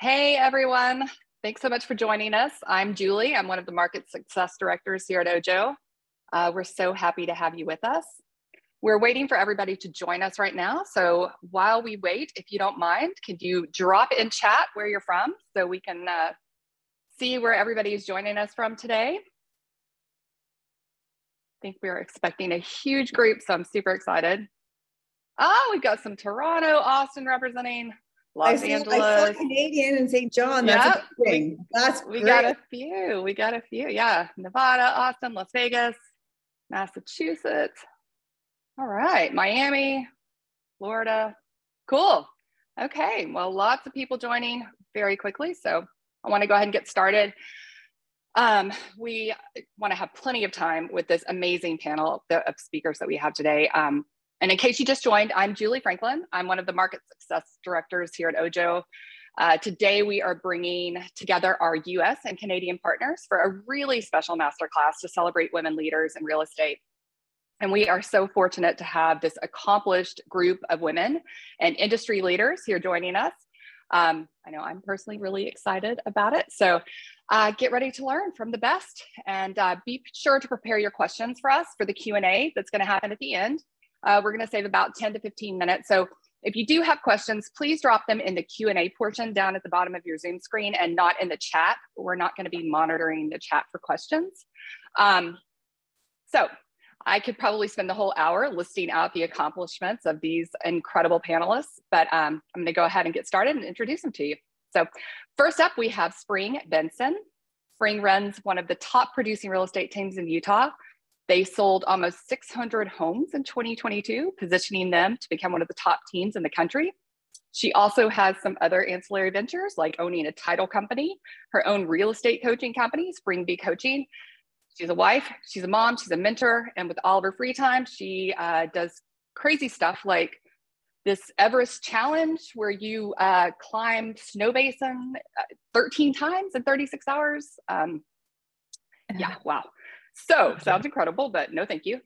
Hey everyone, thanks so much for joining us. I'm Julie. I'm one of the market success directors here at Ojo. We're so happy to have you with us. We're waiting for everybody to join us right now. So while we wait, if you don't mind, could you drop in chat where you're from so we can see where everybody is joining us from today? I think we're expecting a huge group, so I'm super excited. Oh, we've got some Toronto, Austin representing. Los Angeles. I saw Canadian and St. John. That's amazing. That's we great. got a few. We got a few. Yeah. Nevada, Austin, Las Vegas, Massachusetts. All right. Miami, Florida. Cool. Okay. Well, lots of people joining very quickly. So I want to go ahead and get started. We want to have plenty of time with this amazing panel of speakers that we have today. And in case you just joined, I'm Julie Franklin. I'm one of the market success directors here at Ojo. Today, we are bringing together our US and Canadian partners for a really special masterclass to celebrate women leaders in real estate. And we are so fortunate to have this accomplished group of women and industry leaders here joining us. I know I'm personally really excited about it. So get ready to learn from the best, and be sure to prepare your questions for us for the Q&A that's going to happen at the end. We're going to save about 10 to 15 minutes. So if you do have questions, please drop them in the Q&A portion down at the bottom of your Zoom screen and not in the chat. We're not going to be monitoring the chat for questions. So I could probably spend the whole hour listing out the accomplishments of these incredible panelists, but I'm going to go ahead and get started and introduce them to you. So first up, we have Spring Benson. Spring runs one of the top producing real estate teams in Utah. They sold almost 600 homes in 2022, positioning them to become one of the top teams in the country. She also has some other ancillary ventures like owning a title company, her own real estate coaching company, Spring Bee Coaching. She's a wife, she's a mom, she's a mentor, and with all of her free time, she does crazy stuff like this Everest challenge where you climb Snow Basin 13 times in 36 hours. Yeah, wow. So sounds incredible, but no, thank you.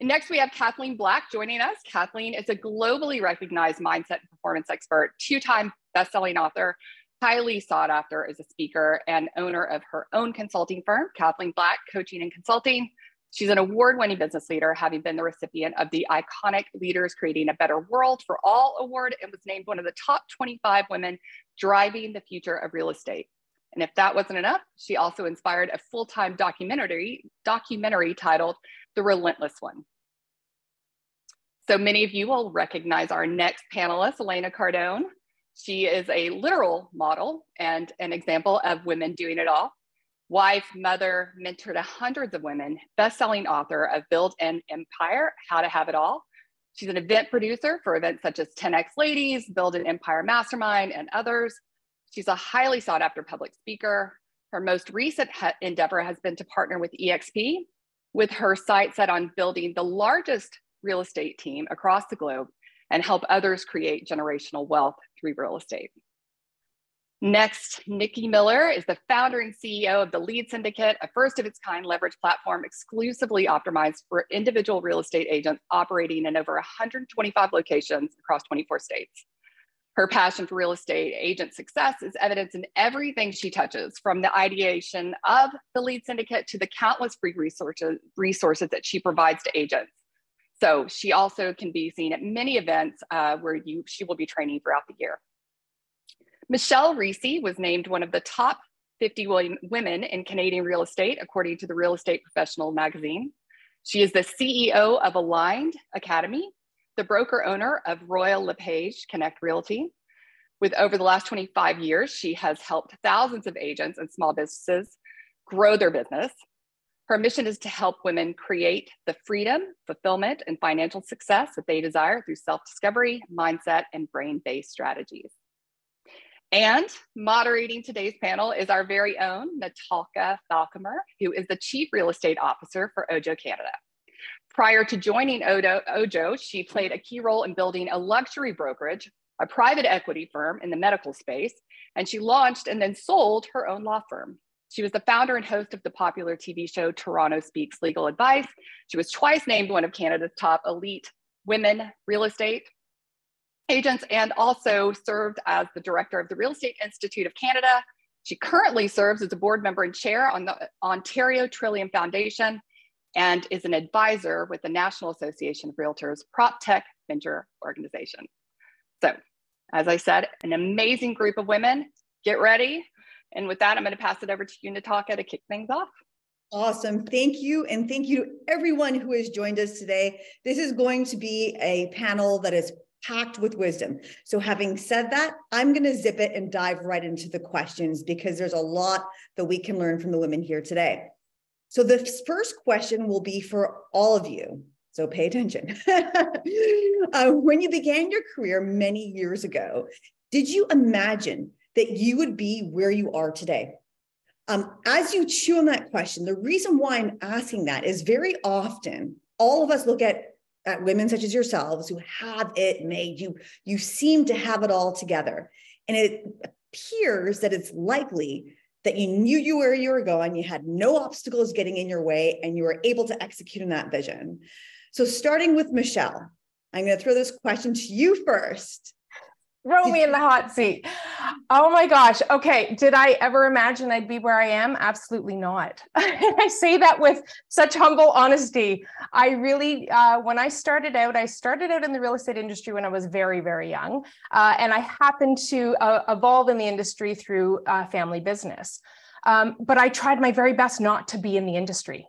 Next, we have Kathleen Black joining us. Kathleen is a globally recognized mindset and performance expert, two-time best-selling author, highly sought after as a speaker and owner of her own consulting firm, Kathleen Black Coaching and Consulting. She's an award-winning business leader, having been the recipient of the iconic Leaders Creating a Better World for All award and was named one of the top 25 women driving the future of real estate. And if that wasn't enough, she also inspired a full-time documentary titled The Relentless One. So many of you will recognize our next panelist, Elena Cardone. She is a literal model and an example of women doing it all. Wife, mother, mentor to hundreds of women, best-selling author of Build an Empire, How to Have It All. She's an event producer for events such as 10X Ladies, Build an Empire Mastermind, and others. She's a highly sought after public speaker. Her most recent endeavor has been to partner with eXp, with her sights set on building the largest real estate team across the globe and help others create generational wealth through real estate. Next, Nikki Miller is the founder and CEO of the Lead Syndicate, a first of its kind leverage platform exclusively optimized for individual real estate agents operating in over 125 locations across 24 states. Her passion for real estate agent success is evidenced in everything she touches, from the ideation of the Lead Syndicate to the countless free resources that she provides to agents. So she also can be seen at many events where she will be training throughout the year. Michelle Reese was named one of the top 50 women in Canadian real estate, according to the Real Estate Professional magazine. She is the CEO of Aligned Academy, the broker owner of Royal LePage Connect Realty. With over the last 25 years, she has helped thousands of agents and small businesses grow their business. Her mission is to help women create the freedom, fulfillment, and financial success that they desire through self-discovery, mindset, and brain-based strategies. And moderating today's panel is our very own Natalka Falcomer, who is the Chief Real Estate Officer for Ojo Canada. Prior to joining Ojo, she played a key role in building a luxury brokerage, a private equity firm in the medical space, and she launched and then sold her own law firm. She was the founder and host of the popular TV show Toronto Speaks Legal Advice. She was twice named one of Canada's top elite women real estate agents, and also served as the director of the Real Estate Institute of Canada. She currently serves as a board member and chair on the Ontario Trillium Foundation and is an advisor with the National Association of Realtors PropTech Venture Organization. So, as I said, an amazing group of women. Get ready. And with that, I'm going to pass it over to you, Natalka, to kick things off. Awesome. Thank you. And thank you to everyone who has joined us today. This is going to be a panel that is packed with wisdom. So having said that, I'm going to zip it and dive right into the questions because there's a lot that we can learn from the women here today. So the first question will be for all of you. So pay attention. When you began your career many years ago, did you imagine that you would be where you are today? As you chew on that question, the reason why I'm asking that is very often all of us look at women such as yourselves who have it made. You seem to have it all together. And it appears that it's likely that you knew where you were going, you had no obstacles getting in your way, and you were able to execute on that vision. So starting with Michelle, I'm going to throw this question to you first. Throw me in the hot seat. Oh my gosh. Okay. Did I ever imagine I'd be where I am? Absolutely not. I say that with such humble honesty. I really, when I started out in the real estate industry when I was very, very young. And I happened to evolve in the industry through family business. But I tried my very best not to be in the industry.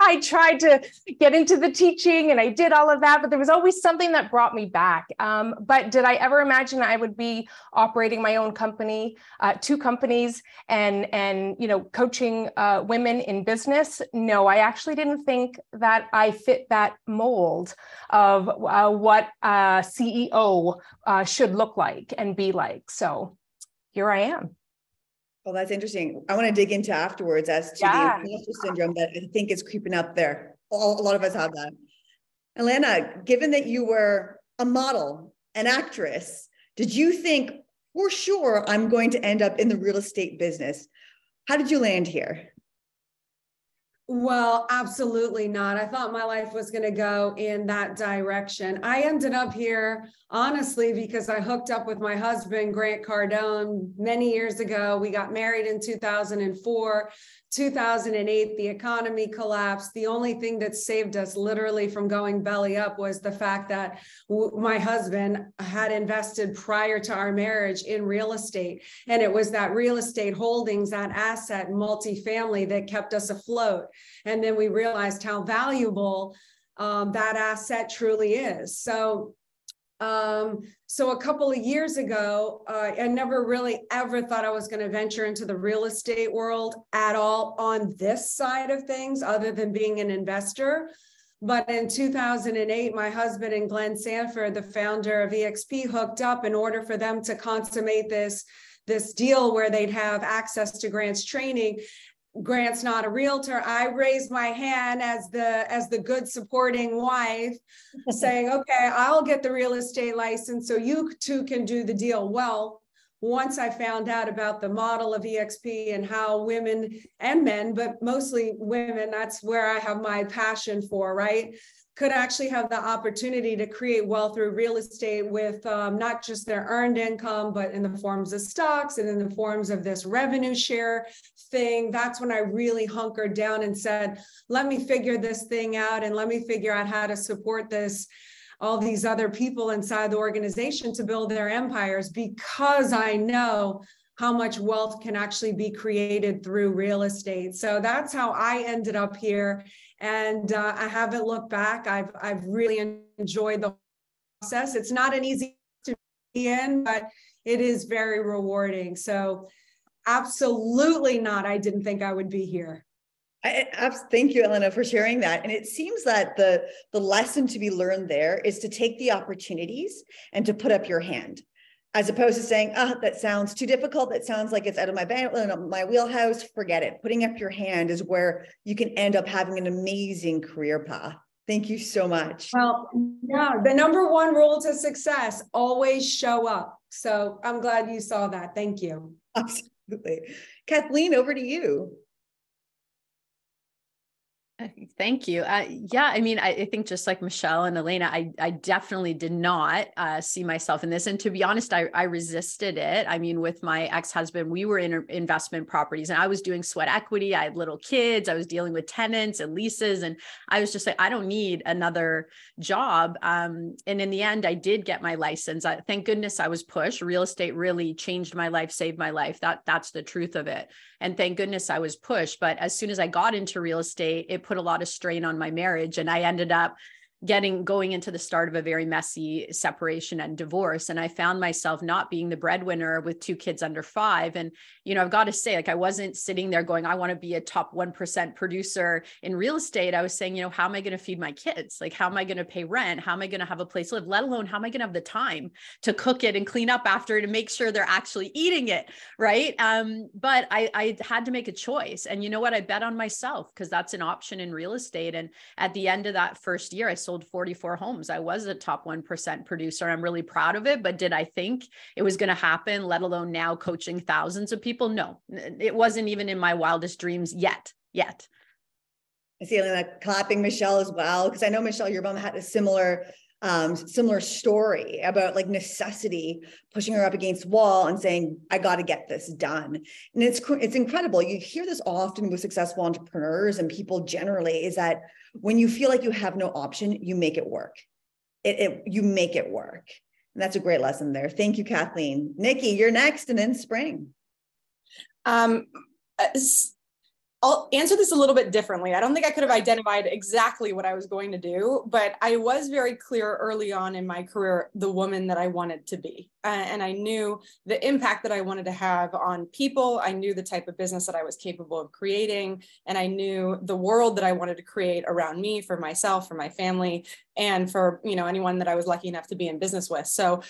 I tried to get into the teaching and I did all of that, but there was always something that brought me back. But did I ever imagine I would be operating my own company, 2 companies and coaching women in business? No, I actually didn't think that I fit that mold of what a CEO should look like and be like. So here I am. Well, that's interesting. I want to dig into afterwards as to the imposter syndrome that I think is creeping up there. A lot of us have that. Elena, given that you were a model, an actress, did you think, for sure, I'm going to end up in the real estate business? How did you land here? Well, absolutely not. I thought my life was going to go in that direction. I ended up here, honestly, because I hooked up with my husband, Grant Cardone, many years ago. We got married in 2004. 2008, the economy collapsed. The only thing that saved us literally from going belly up was the fact that my husband had invested prior to our marriage in real estate. And it was that real estate holdings, that asset, multifamily that kept us afloat. And then we realized how valuable that asset truly is. So a couple of years ago, I never really ever thought I was going to venture into the real estate world at all on this side of things, other than being an investor. But in 2008, my husband and Glenn Sanford, the founder of EXP, hooked up in order for them to consummate this deal where they'd have access to Grant's training. Grant's not a realtor. I raised my hand as the good supporting wife saying, okay, I'll get the real estate license so you two can do the deal. Well, once I found out about the model of EXP and how women and men, but mostly women, that's where I have my passion for, right? Could actually have the opportunity to create wealth through real estate with not just their earned income, but in the forms of stocks and in the forms of this revenue share thing. That's when I really hunkered down and said, let me figure this thing out and let me figure out how to support all these other people inside the organization to build their empires, because I know how much wealth can actually be created through real estate. So that's how I ended up here. And I haven't looked back. I've really enjoyed the process. It's not an easy to be in, but it is very rewarding. So absolutely not. I didn't think I would be here. Thank you, Elena, for sharing that. And it seems that the lesson to be learned there is to take the opportunities and to put up your hand, as opposed to saying, that sounds too difficult. That sounds like it's out of my wheelhouse. Forget it. Putting up your hand is where you can end up having an amazing career path. Thank you so much. Well, yeah, the number one rule to success, always show up. So I'm glad you saw that. Thank you. Absolutely. Kathleen, over to you. Thank you. Yeah, I mean, I think just like Michelle and Elena, I definitely did not see myself in this. And to be honest, I resisted it. I mean, with my ex-husband, we were in investment properties and I was doing sweat equity. I had little kids. I was dealing with tenants and leases. And I was just like, I don't need another job. And in the end, I did get my license. Thank goodness I was pushed. Real estate really changed my life, saved my life. That's the truth of it. And thank goodness I was pushed. But as soon as I got into real estate, it put a lot of strain on my marriage. And I ended up going into the start of a very messy separation and divorce. And I found myself not being the breadwinner with 2 kids under 5. And, you know, I've got to say, like, I wasn't sitting there going, I want to be a top 1% producer in real estate. I was saying, you know, how am I going to feed my kids? Like, how am I going to pay rent? How am I going to have a place to live? Let alone, how am I going to have the time to cook it and clean up after it and make sure they're actually eating it? Right. But I had to make a choice. And you know what? I bet on myself because that's an option in real estate. And at the end of that first year, I sold 44 homes. I was a top 1% producer. I'm really proud of it. But did I think it was going to happen, let alone now coaching thousands of people? No, it wasn't even in my wildest dreams yet. I see Elena clapping Michelle as well, because I know, Michelle, your mom had a similar story about like necessity pushing her up against wall and saying, I got to get this done. And it's incredible. You hear this often with successful entrepreneurs and people generally, is that when you feel like you have no option, you make it work. You make it work. And that's a great lesson there. Thank you, Kathleen. Nikki, you're next, and then Spring. I'll answer this a little bit differently. I don't think I could have identified exactly what I was going to do, but I was very clear early on in my career, the woman that I wanted to be. And I knew the impact that I wanted to have on people. I knew the type of business that I was capable of creating. And I knew the world that I wanted to create around me, for myself, for my family, and for, you know, anyone that I was lucky enough to be in business with. So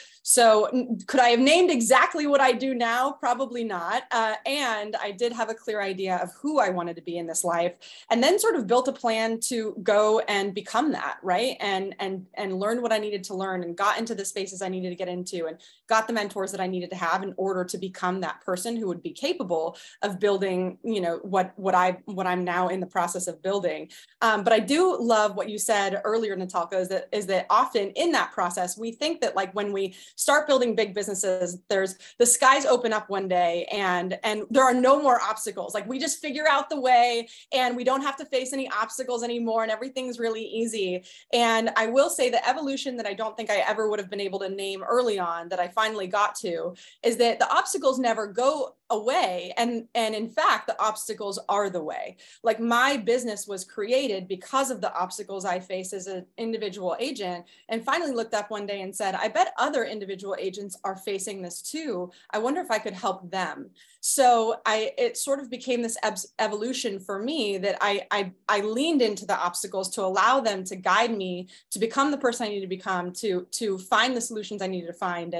could I have named exactly what I do now? Probably not. And I did have a clear idea of who I wanted to be in this life, and then sort of built a plan to go and become that, right? And learn what I needed to learn, and got into the spaces I needed to get into, and got the mentors that I needed to have in order to become that person who would be capable of building, you know, what I'm now in the process of building. But I do love what you said earlier, Natalka, is that often in that process, we think that like when we start building big businesses, the skies open up one day and there are no more obstacles. Like we just figure out the way and we don't have to face any obstacles anymore and everything's really easy. And I will say the evolution that I don't think I ever would have been able to name early on, that I finally got to, is that the obstacles never go away. And in fact, the obstacles are the way. Like my business was created because of the obstacles I face as an individual agent, and finally looked up one day and said, I bet other individual agents are facing this too. I wonder if I could help them. So it sort of became this evolution for me that I leaned into the obstacles to allow them to guide me to become the person I needed to become, to find the solutions I needed to find,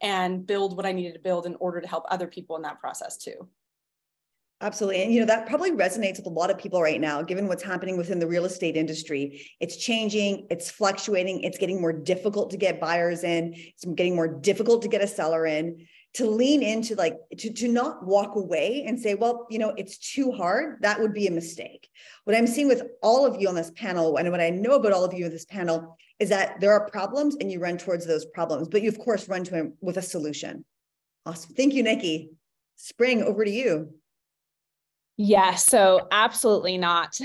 and build what I needed to build in order to help other people in that process too. Absolutely. And, you know, that probably resonates with a lot of people right now, given what's happening within the real estate industry. It's changing, it's fluctuating, it's getting more difficult to get buyers in, it's getting more difficult to get a seller in. To lean into like, to not walk away and say, well, you know, it's too hard, that would be a mistake. What I'm seeing with all of you on this panel, and what I know about all of you in this panel, is that there are problems and you run towards those problems, but you of course run to them with a solution. Awesome. Thank you, Nikki. Spring, over to you. Yeah, so absolutely not.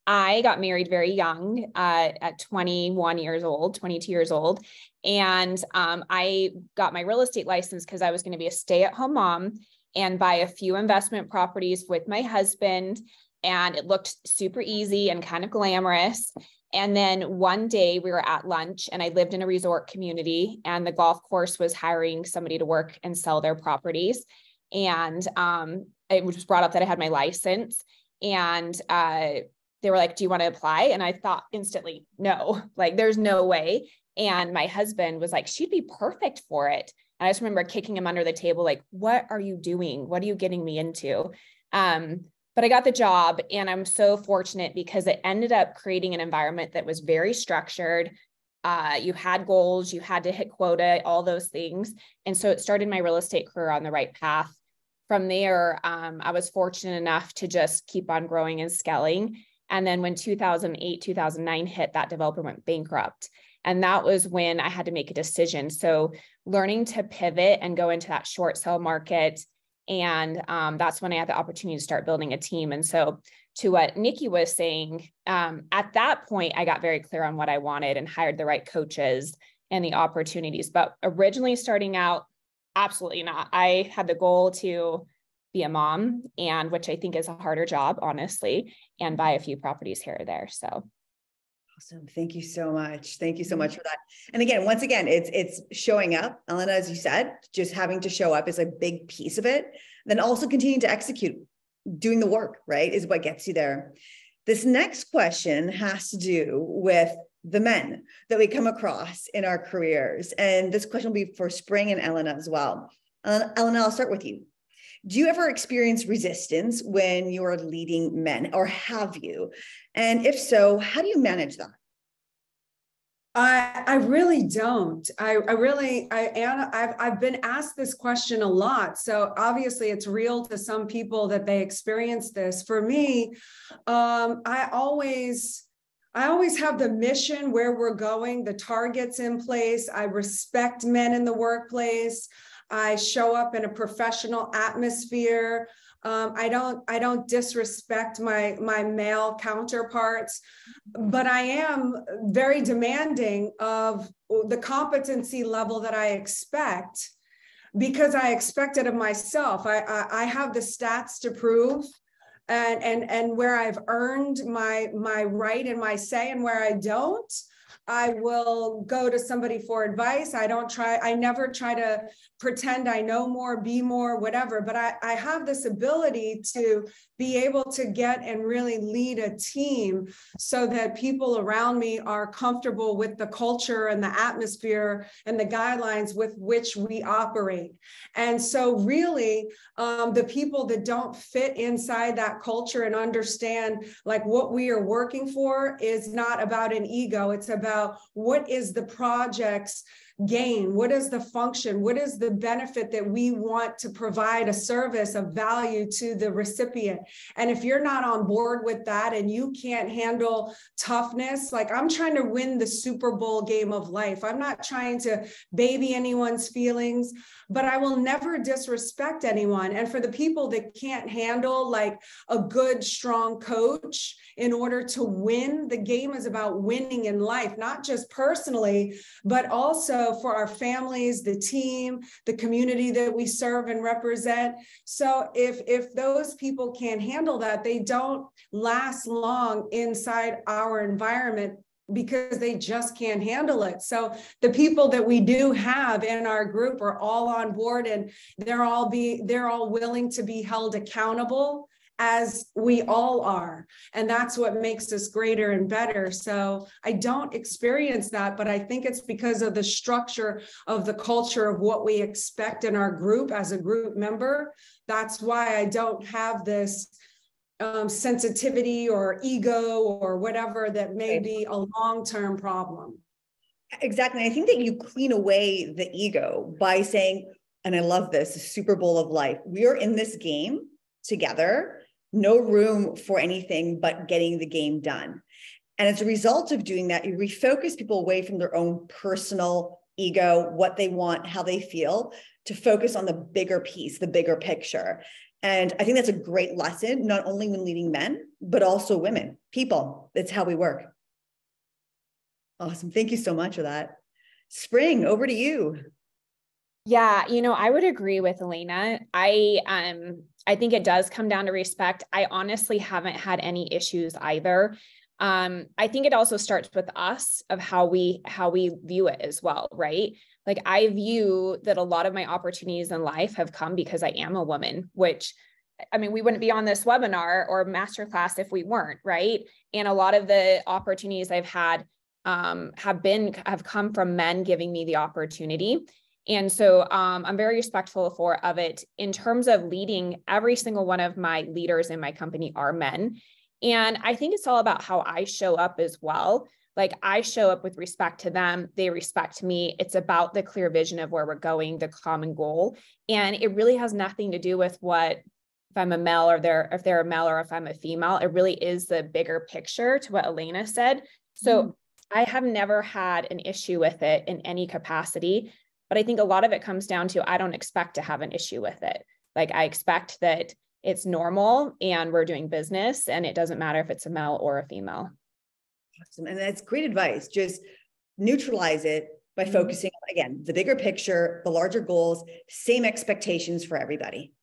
I got married very young, at 21 years old, 22 years old. And I got my real estate license because I was going to be a stay-at-home mom and buy a few investment properties with my husband. And it looked super easy and kind of glamorous. And then one day we were at lunch, and I lived in a resort community, and the golf course was hiring somebody to work and sell their properties. And it was brought up that I had my license, and they were like, do you want to apply? And I thought instantly, no, like there's no way. And my husband was like, she'd be perfect for it. And I just remember kicking him under the table, like, what are you doing? What are you getting me into? But I got the job, and I'm so fortunate because it ended up creating an environment that was very structured. You had goals, you had to hit quota, all those things. And so it started my real estate career on the right path. From there, I was fortunate enough to just keep on growing and scaling. And then when 2008, 2009 hit, that developer went bankrupt. And that was when I had to make a decision. So learning to pivot and go into that short sale market. And that's when I had the opportunity to start building a team. And so to what Nikki was saying, at that point, I got very clear on what I wanted and hired the right coaches and the opportunities. But originally starting out, absolutely not. I had the goal to be a mom, and which I think is a harder job, honestly, and buy a few properties here or there. So awesome. Thank you so much. Thank you so much for that. And again, once again, it's showing up. Elena, as you said, just having to show up is a big piece of it. Then also continuing to execute, doing the work, right, is what gets you there. This next question has to do with the men that we come across in our careers. And this question will be for Spring and Elena as well. Elena, I'll start with you. Do you ever experience resistance when you're leading men, or have you? And if so, how do you manage that? I really don't. I've been asked this question a lot. So obviously it's real to some people that they experience this. For me, I always have the mission, where we're going, the targets in place. I respect men in the workplace. I show up in a professional atmosphere. I don't disrespect my male counterparts, but I am very demanding of the competency level that I expect, because I expect it of myself. I have the stats to prove, and where I've earned my right and my say, and where I don't, I will go to somebody for advice. I never try to pretend I know more, be more, whatever, but I have this ability to be able to get and really lead a team so that people around me are comfortable with the culture and the atmosphere and the guidelines with which we operate. And so really, the people that don't fit inside that culture and understand like what we are working for is not about an ego. It's about what is the project's gain, what is the function, what is the benefit that we want to provide a service of value to the recipient. And if you're not on board with that and you can't handle toughness, like I'm trying to win the Super Bowl game of life. I'm not trying to baby anyone's feelings, but I will never disrespect anyone. And for the people that can't handle like a good, strong coach in order to win, the game is about winning in life, not just personally, but also for our families, the team, the community that we serve and represent. So if those people can't handle that, they don't last long inside our environment, because they just can't handle it. So the people that we do have in our group are all on board, and they're all willing to be held accountable, as we all are. And that's what makes us greater and better. So I don't experience that, but I think it's because of the structure of the culture of what we expect in our group as a group member. That's why I don't have this sensitivity or ego or whatever that may be a long-term problem. Exactly. I think that you clean away the ego by saying, and I love this, the Super Bowl of life. We are in this game together, no room for anything but getting the game done. And as a result of doing that, you refocus people away from their own personal ego, what they want, how they feel, to focus on the bigger piece, the bigger picture. And I think that's a great lesson, not only when leading men, but also women, people. That's how we work. Awesome. Thank you so much for that. Spring, over to you. Yeah, I would agree with Elena. I think it does come down to respect. I honestly haven't had any issues either. I think it also starts with us of how we view it as well, right? Like I view that a lot of my opportunities in life have come because I am a woman, which, I mean, we wouldn't be on this webinar or masterclass if we weren't, right? And a lot of the opportunities I've had have come from men giving me the opportunity. And so I'm very respectful of it. In terms of leading, every single one of my leaders in my company are men. And I think it's all about how I show up as well. Like I show up with respect to them. They respect me. It's about the clear vision of where we're going, the common goal. And it really has nothing to do with what I'm a male or if they're a male or if I'm a female. It really is the bigger picture to what Elena said. So I have never had an issue with it in any capacity, but I think a lot of it comes down to, I don't expect to have an issue with it. Like, I expect that it's normal and we're doing business, and it doesn't matter if it's a male or a female. Awesome. And that's great advice. Just neutralize it by focusing on, again, the bigger picture, the larger goals, same expectations for everybody.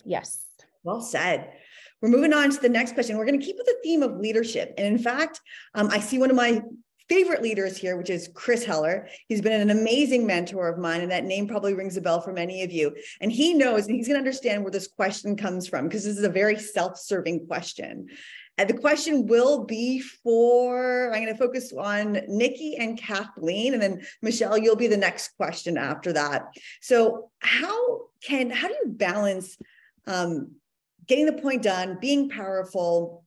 Yes. Well said. We're moving on to the next question. We're going to keep with the theme of leadership. And in fact, I see one of my favorite leaders here, which is Chris Heller. He's been an amazing mentor of mine, and that name probably rings a bell for many of you. And he knows, and he's going to understand where this question comes from, because this is a very self-serving question. And the question will be I'm going to focus on Nikki and Kathleen, and then Michelle, you'll be the next question after that. So how do you balance getting the point done, being powerful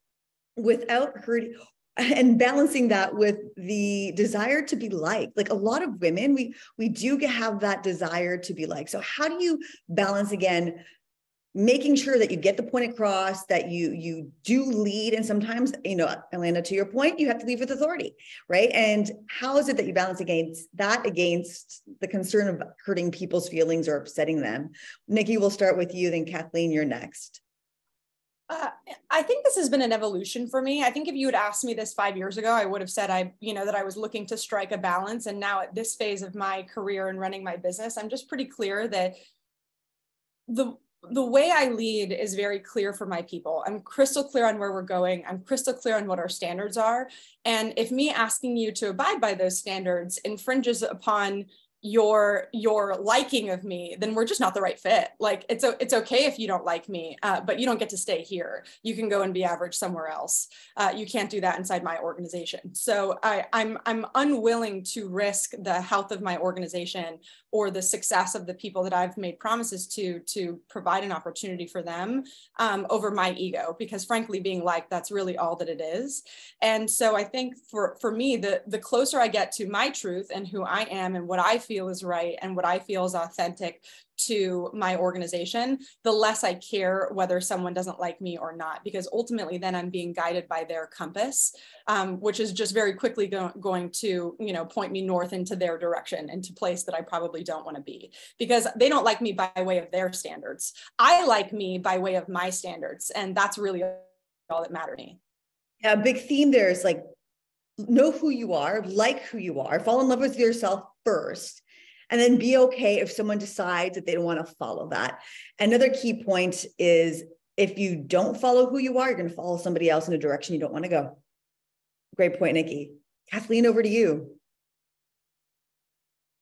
without hurting, and balancing that with the desire to be liked? Like, a lot of women, we do have that desire to be liked. So how do you balance, again, making sure that you get the point across, that you do lead? And sometimes, Elena, to your point, you have to lead with authority, right? And how is it that you balance against the concern of hurting people's feelings or upsetting them? Nikki, we'll start with you, then Kathleen, you're next. I think this has been an evolution for me. I think if you had asked me this 5 years ago, I would have said that I was looking to strike a balance. And now at this phase of my career and running my business, I'm just pretty clear that the way I lead is very clear for my people. I'm crystal clear on where we're going. I'm crystal clear on what our standards are. And if me asking you to abide by those standards infringes upon your liking of me, then we're just not the right fit. Like, it's okay if you don't like me, but you don't get to stay here. You can go and be average somewhere else. You can't do that inside my organization. So I'm unwilling to risk the health of my organization or the success of the people that I've made promises to provide an opportunity for them over my ego, because frankly, being liked, that's really all that it is. And so I think for me, the closer I get to my truth and who I am and what I feel is right and what I feel is authentic to my organization, the less I care whether someone doesn't like me or not, because ultimately then I'm being guided by their compass, which is just very quickly going to, point me north into their direction, into a place that I probably don't want to be, because they don't like me by way of their standards. I like me by way of my standards. And that's really all that matters to me. Yeah, a big theme there is like, know who you are, like who you are, fall in love with yourself first, and then be okay if someone decides that they don't want to follow that. Another key point is, if you don't follow who you are, you're going to follow somebody else in a direction you don't want to go. Great point, Nikki. Kathleen, over to you.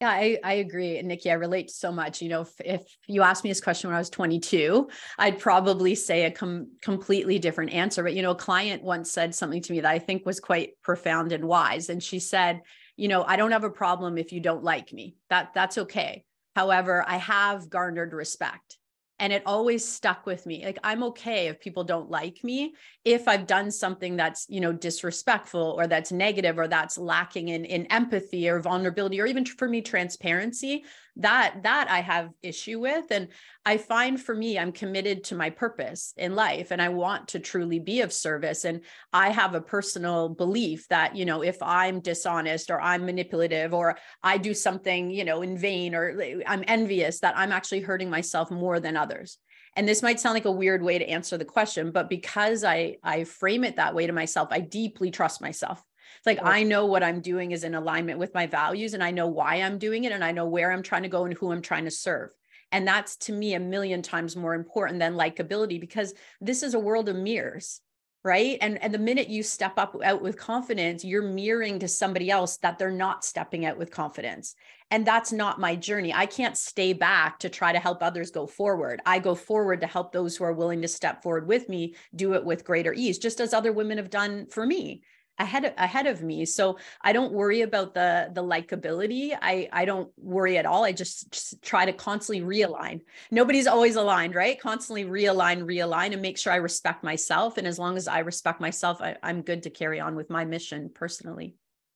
Yeah, I agree. And Nikki, I relate so much. If you asked me this question when I was 22, I'd probably say a completely different answer. But, a client once said something to me that I think was quite profound and wise. And she said, I don't have a problem if you don't like me. That's okay. However, I have garnered respect. And it always stuck with me. Like, I'm okay if people don't like me, if I've done something that's, disrespectful or that's negative or that's lacking in empathy or vulnerability, or even for me, transparency, that I have issue with. And I find for me, I'm committed to my purpose in life and I want to truly be of service. And I have a personal belief that, if I'm dishonest or I'm manipulative or I do something, in vain, or I'm envious, that I'm actually hurting myself more than others. And this might sound like a weird way to answer the question, but because I frame it that way to myself, I deeply trust myself. It's like, I know what I'm doing is in alignment with my values, and I know why I'm doing it, and I know where I'm trying to go and who I'm trying to serve. And that's, to me, a million times more important than likability, because this is a world of mirrors, right? And the minute you step out with confidence, you're mirroring to somebody else that they're not stepping out with confidence. And that's not my journey. I can't stay back to try to help others go forward. I go forward to help those who are willing to step forward with me do it with greater ease, just as other women have done for me ahead of me. So I don't worry about the likability. I don't worry at all. I just try to constantly realign. Nobody's always aligned, right? Constantly realign and make sure I respect myself. And as long as I respect myself, I'm good to carry on with my mission personally.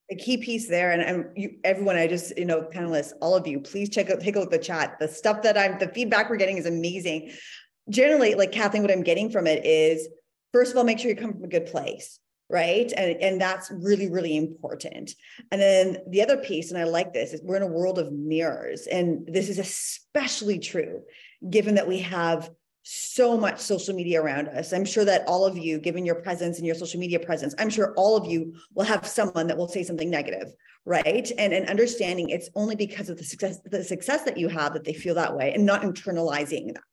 The key piece there, and everyone, I just, panelists, all of you, please take a look at the chat. The feedback we're getting is amazing. generally, like Kathleen, what I'm getting from it is, first of all, make sure you come from a good place, right? And that's really, really important. And then the other piece, and I like this, is we're in a world of mirrors. And this is especially true, given that we have so much social media around us. I'm sure that all of you, given your presence and your social media presence, I'm sure all of you will have someone that will say something negative, right? And understanding it's only because of the success that you have that they feel that way, and not internalizing that.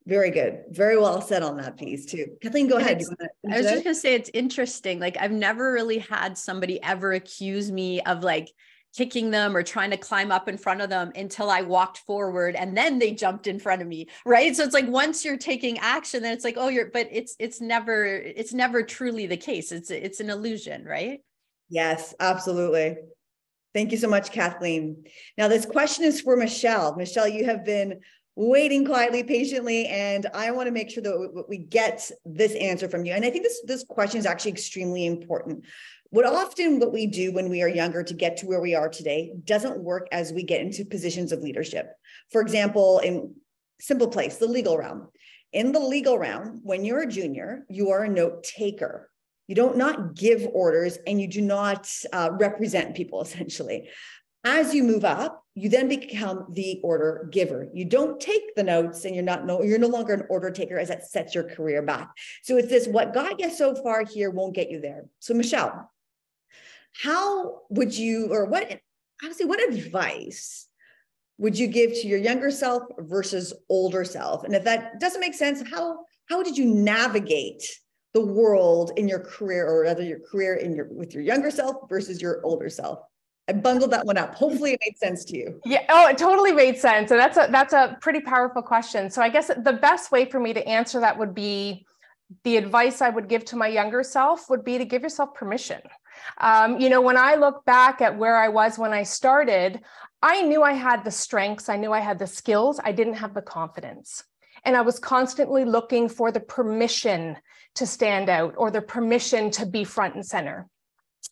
Very good. Very well said on that piece too. Kathleen, go ahead. I was just going to say, it's interesting. Like, I've never really had somebody ever accuse me of like kicking them or trying to climb up in front of them until I walked forward and then they jumped in front of me. Right. So it's like, once you're taking action, then it's like, oh, but it's never truly the case. It's an illusion, right? Yes, absolutely. Thank you so much, Kathleen. Now this question is for Michelle. Michelle, you have been waiting quietly, patiently, and I want to make sure that we get this answer from you. And I think this question is actually extremely important. What we do when we are younger to get to where we are today doesn't work as we get into positions of leadership. For example, in simple place, the legal realm. In the legal realm, when you're a junior, you are a note taker. You don't not give orders, and you do not represent people, essentially. As you move up, you then become the order giver. You don't take the notes, and you're no longer an order taker, as that sets your career back. So it's this, what got you so far here won't get you there. So Michelle, how would you, or what advice would you give to your younger self versus older self? And if that doesn't make sense, how did you navigate the world in your career, or rather your career with your younger self versus your older self? I bungled that one up. Hopefully it made sense to you. Yeah. Oh, it totally made sense. And that's a pretty powerful question. So I guess the best way for me to answer that would be, the advice I would give to my younger self would be to give yourself permission. When I look back at where I was when I started, I knew I had the strengths. I knew I had the skills. I didn't have the confidence. And I was constantly looking for the permission to stand out, or the permission to be front and center.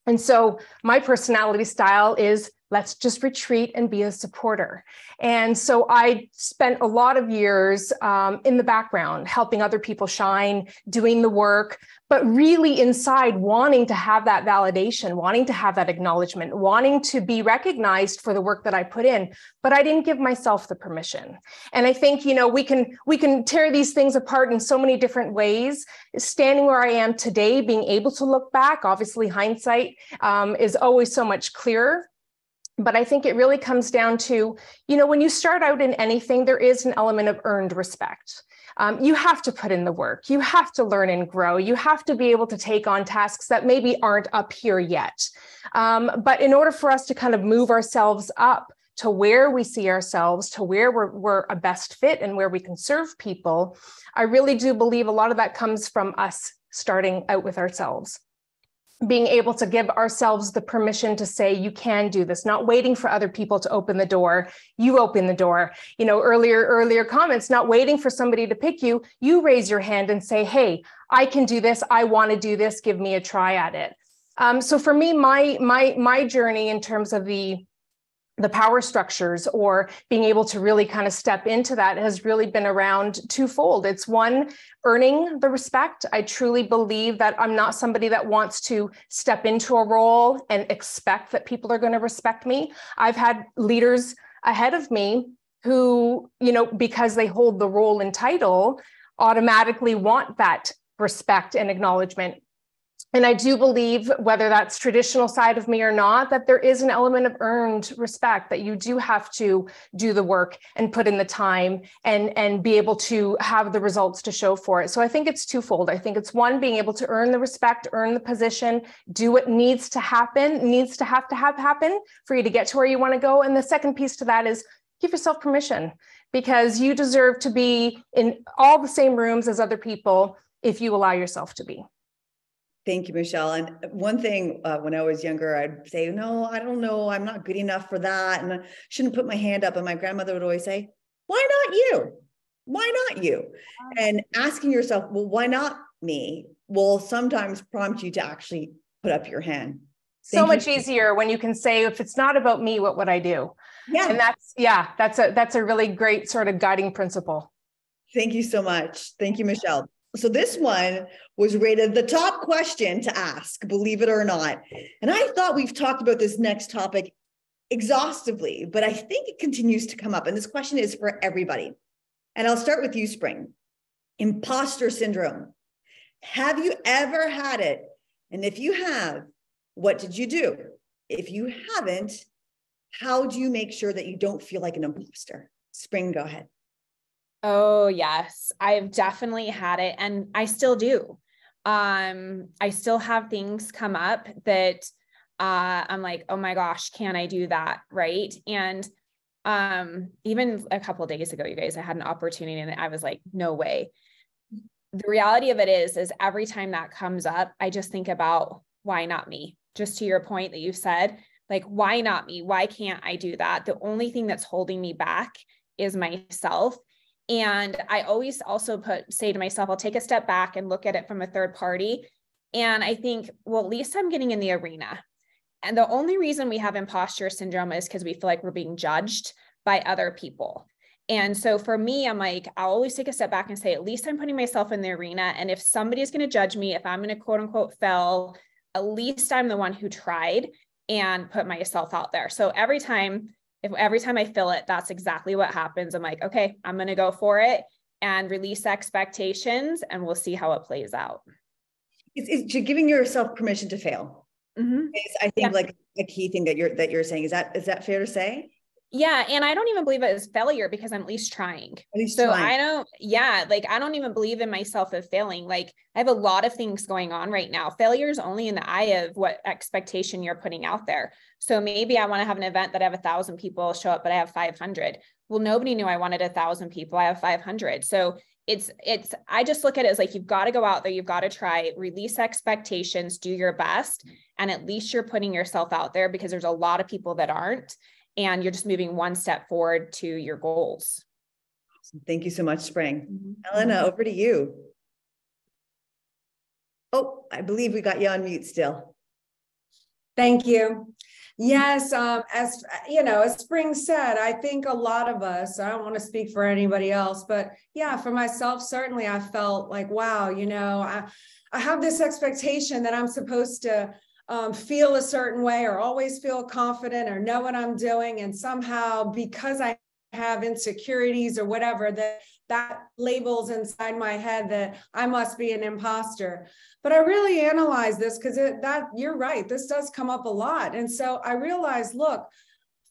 And so my personality style is, let's just retreat and be a supporter. And so I spent a lot of years in the background, helping other people shine, doing the work, but really inside wanting to have that validation, wanting to have that acknowledgement, wanting to be recognized for the work that I put in, but I didn't give myself the permission. And I think, we can tear these things apart in so many different ways. Standing where I am today, being able to look back, obviously hindsight is always so much clearer. But I think it really comes down to, when you start out in anything, there is an element of earned respect. You have to put in the work. You have to learn and grow. You have to be able to take on tasks that maybe aren't up here yet. But in order for us to kind of move ourselves up to where we see ourselves, to where we're a best fit and where we can serve people, I really do believe a lot of that comes from us starting out with ourselves. Being able to give ourselves the permission to say, you can do this, not waiting for other people to open the door. You open the door. Earlier comments, not waiting for somebody to pick you. You raise your hand and say, hey, I can do this. I want to do this. Give me a try at it. So for me, my journey in terms of the power structures, or being able to really kind of step into that, has really been around twofold. It's one, earning the respect. I truly believe that I'm not somebody that wants to step into a role and expect that people are going to respect me. I've had leaders ahead of me who, because they hold the role and title, automatically want that respect and acknowledgement. And I do believe, whether that's traditional side of me or not, that there is an element of earned respect, that you do have to do the work and put in the time and be able to have the results to show for it. So I think it's twofold. I think it's one, being able to earn the respect, earn the position, do what needs to happen, have happen for you to get to where you want to go. And the second piece to that is give yourself permission, because you deserve to be in all the same rooms as other people if you allow yourself to be. Thank you, Michelle. And one thing, when I was younger, I'd say, no, I don't know, I'm not good enough for that, and I shouldn't put my hand up. And my grandmother would always say, why not you? Why not you? And asking yourself, well, why not me, will sometimes prompt you to actually put up your hand. So much easier when you can say, if it's not about me, what would I do? Yeah. And that's a really great sort of guiding principle. Thank you so much. Thank you, Michelle. So this one was rated the top question to ask, believe it or not. And I thought we've talked about this next topic exhaustively, but I think it continues to come up. And this question is for everybody. And I'll start with you, Spring. Imposter syndrome. Have you ever had it? And if you have, what did you do? If you haven't, how do you make sure that you don't feel like an imposter? Spring, go ahead. Oh, yes, I've definitely had it. And I still do. I still have things come up that I'm like, oh my gosh, can I do that? Right. And even a couple of days ago, you guys, I had an opportunity and I was like, no way. The reality of it is every time that comes up, I just think about why not me? Just to your point that you said, like, why not me? Why can't I do that? The only thing that's holding me back is myself. And I always also say to myself, I'll take a step back and look at it from a third party. And I think, well, at least I'm getting in the arena. And the only reason we have imposter syndrome is because we feel like we're being judged by other people. And so for me, I'm like, I'll always take a step back and say, at least I'm putting myself in the arena. And if somebody's going to judge me, if I'm going to quote unquote fail, at least I'm the one who tried and put myself out there. So every time I feel it, that's exactly what happens. I'm like, okay, I'm going to go for it and release expectations and we'll see how it plays out. It's giving yourself permission to fail. Mm-hmm. Is, I think, like a key thing that you're saying. Is that fair to say? Yeah. And I don't even believe it is failure because I'm at least trying. At least so trying. I don't even believe in myself of failing. Like I have a lot of things going on right now. Failure is only in the eye of what expectation you're putting out there. So maybe I want to have an event that I have 1,000 people show up, but I have 500. Well, nobody knew I wanted 1,000 people. I have 500. So I just look at it as like, you've got to go out there. You've got to try, release expectations, do your best. And at least you're putting yourself out there because there's a lot of people that aren't. And you're just moving one step forward to your goals. Thank you so much, Spring. Mm-hmm. Elena, over to you. Oh, I believe we got you on mute still. Thank you. Yes, as you know, as Spring said, I think a lot of us, I don't want to speak for anybody else, but yeah, for myself, certainly I felt like, wow, I have this expectation that I'm supposed to feel a certain way or always feel confident or know what I'm doing. And somehow because I have insecurities or whatever, that labels inside my head that I must be an imposter. But I really analyze this because you're right. This does come up a lot. And so I realized, look,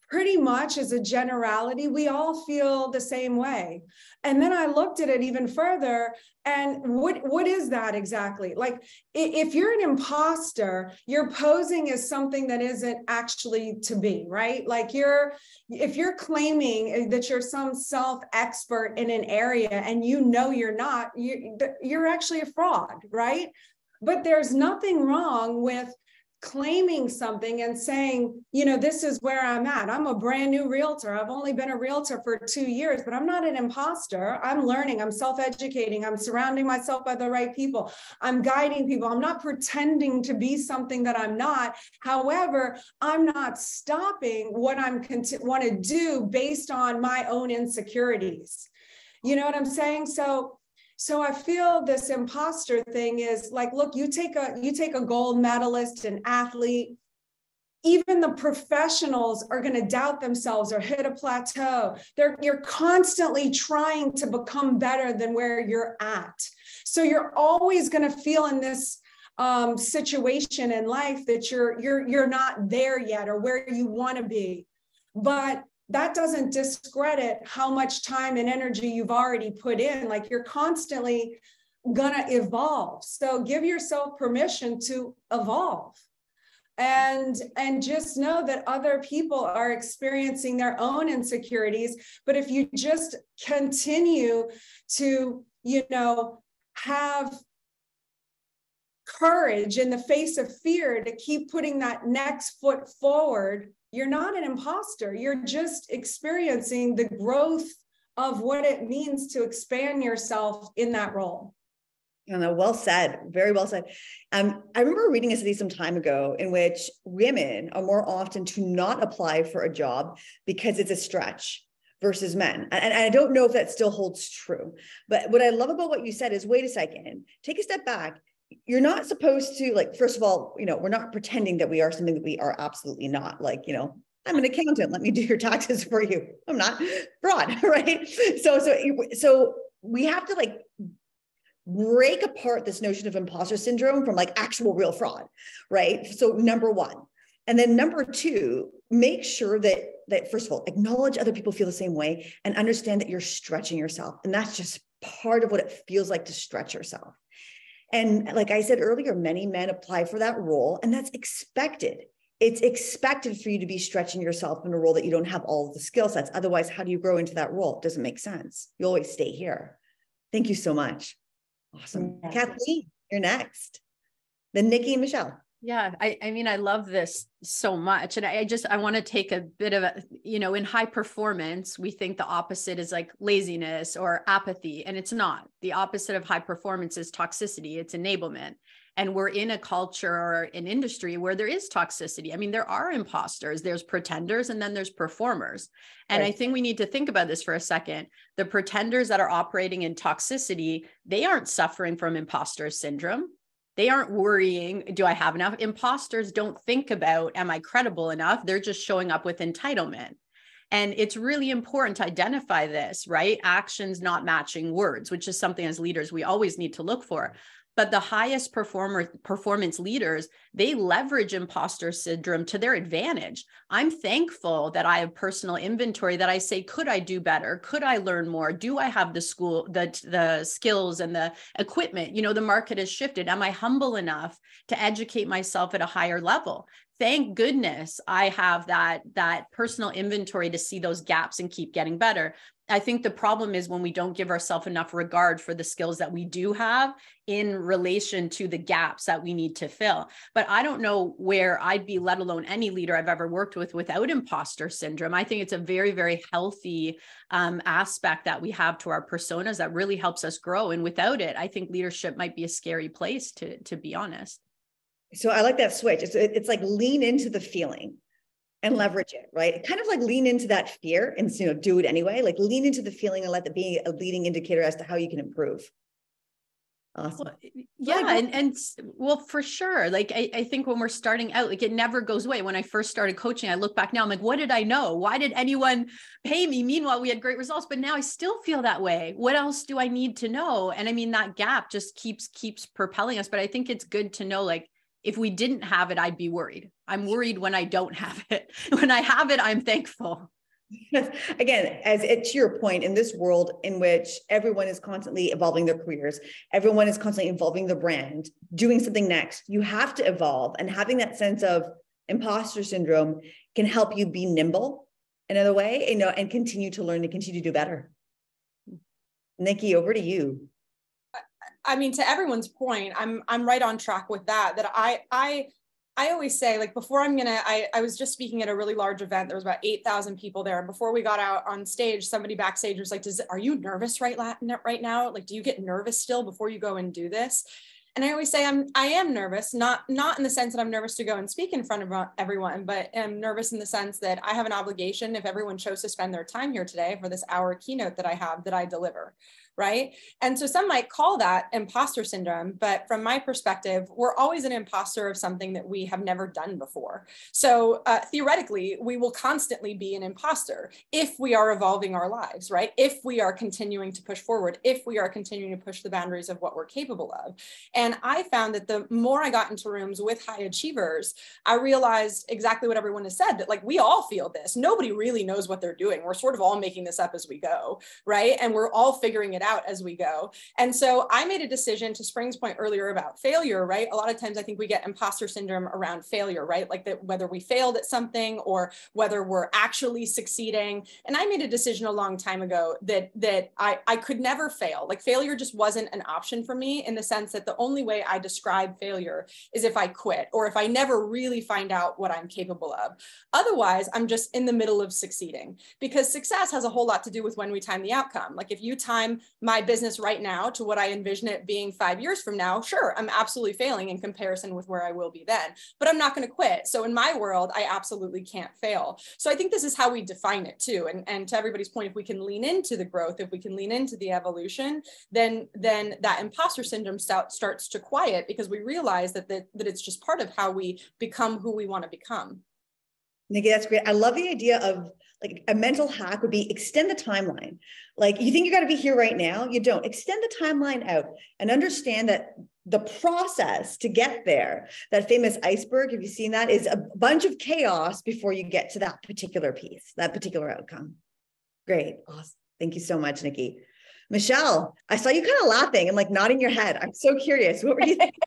pretty much as a generality, we all feel the same way. And then I looked at it even further. And what is that exactly? Like, if you're an imposter, you're posing as something that isn't actually to be, right? Like if you're claiming that you're some self-expert in an area and you're not, you're actually a fraud, right? But there's nothing wrong with claiming something and saying, this is where I'm at. I'm a brand new realtor. I've only been a realtor for 2 years, but I'm not an imposter. I'm learning, I'm self-educating, I'm surrounding myself by the right people. I'm guiding people. I'm not pretending to be something that I'm not. However, I'm not stopping what I want to do based on my own insecurities. You know what I'm saying? So I feel this imposter thing is like, look, you take a gold medalist, an athlete, even the professionals are going to doubt themselves or hit a plateau. You're constantly trying to become better than where you're at. So you're always going to feel in this situation in life that you're not there yet or where you want to be. But that doesn't discredit how much time and energy you've already put in. Like, you're constantly gonna evolve. So give yourself permission to evolve and just know that other people are experiencing their own insecurities. But if you just continue to, have courage in the face of fear to keep putting that next foot forward, you're not an imposter. You're just experiencing the growth of what it means to expand yourself in that role. Well said. Very well said. I remember reading a study some time ago in which women are more often to not apply for a job because it's a stretch versus men. And I don't know if that still holds true, but what I love about what you said is, wait a second, take a step back. You're not supposed to, like, first of all, we're not pretending that we are something that we are absolutely not. Like, I'm an accountant, let me do your taxes for you. I'm not fraud, right? So we have to like break apart this notion of imposter syndrome from like actual real fraud, right? So number one. And then number two, make sure that first of all, acknowledge other people feel the same way and understand that you're stretching yourself. And that's just part of what it feels like to stretch yourself. And like I said earlier, many men apply for that role, and that's expected. It's expected for you to be stretching yourself in a role that you don't have all of the skill sets. Otherwise, how do you grow into that role? It doesn't make sense. You always stay here. Thank you so much. Awesome. Yeah. Kathleen, you're next. Then Nikki and Michelle. Yeah, I mean, I love this so much. And I want to take a bit of a, in high performance, we think the opposite is like laziness or apathy, and it's not. The opposite of high performance is toxicity. It's enablement. And we're in a culture or an industry where there is toxicity. I mean, there are imposters, there's pretenders, and then there's performers. And right. I think we need to think about this for a second. The pretenders that are operating in toxicity, they aren't suffering from imposter syndrome. They aren't worrying, do I have enough? Imposters don't think about, am I credible enough? They're just showing up with entitlement. And it's really important to identify this, right? Actions not matching words, which is something as leaders we always need to look for. But the highest performance leaders, they leverage imposter syndrome to their advantage. I'm thankful that I have personal inventory that I say, could I do better? Could I learn more? Do I have the skills and the equipment? The market has shifted. Am I humble enough to educate myself at a higher level? Thank goodness I have that personal inventory to see those gaps and keep getting better. I think the problem is when we don't give ourselves enough regard for the skills that we do have in relation to the gaps that we need to fill. But I don't know where I'd be, let alone any leader I've ever worked with, without imposter syndrome. I think it's a very, very healthy aspect that we have to our personas that really helps us grow. And without it, I think leadership might be a scary place, to be honest. So I like that switch. It's like lean into the feeling and leverage it, right? Kind of like lean into that fear and do it anyway. Like lean into the feeling and let that be a leading indicator as to how you can improve. Awesome. Well, yeah, and well, for sure. Like I think when we're starting out, like it never goes away. When I first started coaching, I look back now, I'm like, what did I know? Why did anyone pay me? Meanwhile, we had great results, but now I still feel that way. What else do I need to know? And I mean, that gap just keeps propelling us. But I think it's good to know, like, if we didn't have it, I'd be worried. I'm worried when I don't have it. When I have it, I'm thankful. Again, to your point, in this world in which everyone is constantly evolving their careers, everyone is constantly evolving the brand, doing something next, you have to evolve. And having that sense of imposter syndrome can help you be nimble another way, and continue to learn and continue to do better. Nikki, over to you. I mean, to everyone's point, I'm right on track with that. That I always say, like, before I was just speaking at a really large event. There was about 8,000 people there. And before we got out on stage, somebody backstage was like, are you nervous right now? Like, do you get nervous still before you go and do this? And I always say I am nervous, not in the sense that I'm nervous to go and speak in front of everyone, but I'm nervous in the sense that I have an obligation, if everyone chose to spend their time here today for this hour keynote that I have, that I deliver. Right. And so some might call that imposter syndrome, but from my perspective, we're always an imposter of something that we have never done before. So theoretically, we will constantly be an imposter if we are evolving our lives, right? If we are continuing to push forward, if we are continuing to push the boundaries of what we're capable of. And I found that the more I got into rooms with high achievers, I realized exactly what everyone has said, that like we all feel this. Nobody really knows what they're doing. We're sort of all making this up as we go, right? And we're all figuring it out as we go. And so I made a decision, to Spring's point earlier about failure, right? A lot of times I think we get imposter syndrome around failure, right? Like that, whether we failed at something or whether we're actually succeeding. And I made a decision a long time ago that I could never fail. Like failure just wasn't an option for me, in the sense that the only way I describe failure is if I quit or if I never really find out what I'm capable of. Otherwise, I'm just in the middle of succeeding, because success has a whole lot to do with when we time the outcome. Like if you time my business right now to what I envision it being 5 years from now, sure, I'm absolutely failing in comparison with where I will be then, but I'm not going to quit. So in my world, I absolutely can't fail. So I think this is how we define it too. And to everybody's point, if we can lean into the growth, if we can lean into the evolution, then that imposter syndrome starts to quiet, because we realize that it's just part of how we become who we want to become. Nikki, that's great. I love the idea of like a mental hack would be extend the timeline. Like you think you got to be here right now, you don't. Extend the timeline out and understand that the process to get there, that famous iceberg, if you've seen that, is a bunch of chaos before you get to that particular piece, that particular outcome. Great. Awesome. Thank you so much, Nikki. Michelle, I saw you kind of laughing and like nodding your head. I'm so curious. What were you thinking?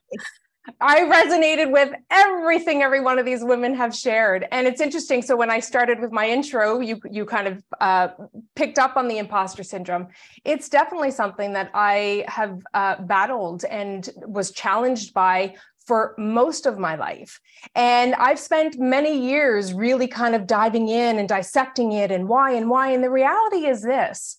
I resonated with everything every one of these women have shared. And it's interesting. So when I started with my intro, you kind of picked up on the imposter syndrome. It's definitely something that I have battled and was challenged by for most of my life. And I've spent many years really kind of diving in and dissecting it and why. And the reality is this: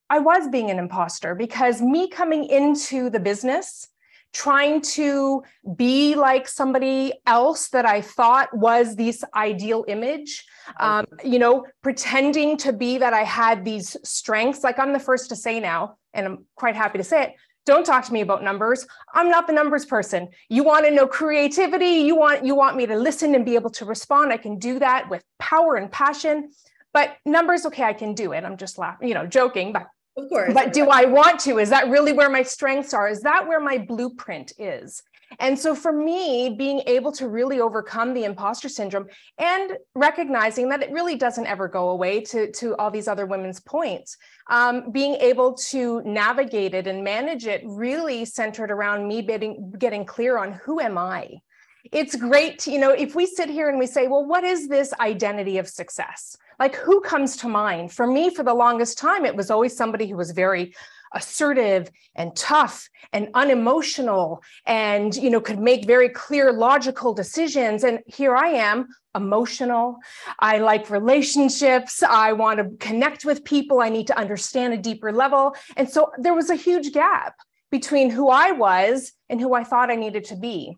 I was being an imposter, because me coming into the business, trying to be like somebody else that I thought was this ideal image, pretending to be that I had these strengths. Like, I'm the first to say now, and I'm quite happy to say it, don't talk to me about numbers. I'm not the numbers person. You want to know creativity. You want me to listen and be able to respond. I can do that with power and passion, but numbers, okay, I can do it. I'm just laughing, joking, but of course. But do I want to? Is that really where my strengths are? Is that where my blueprint is? And so for me, being able to really overcome the imposter syndrome and recognizing that it really doesn't ever go away, to all these other women's points, being able to navigate it and manage it really centered around me getting clear on who am I? It's great to, if we sit here and we say, well, what is this identity of success? Like, who comes to mind? For me, for the longest time, it was always somebody who was very assertive and tough and unemotional and, could make very clear, logical decisions. And here I am, emotional. I like relationships. I want to connect with people. I need to understand a deeper level. And so there was a huge gap between who I was and who I thought I needed to be.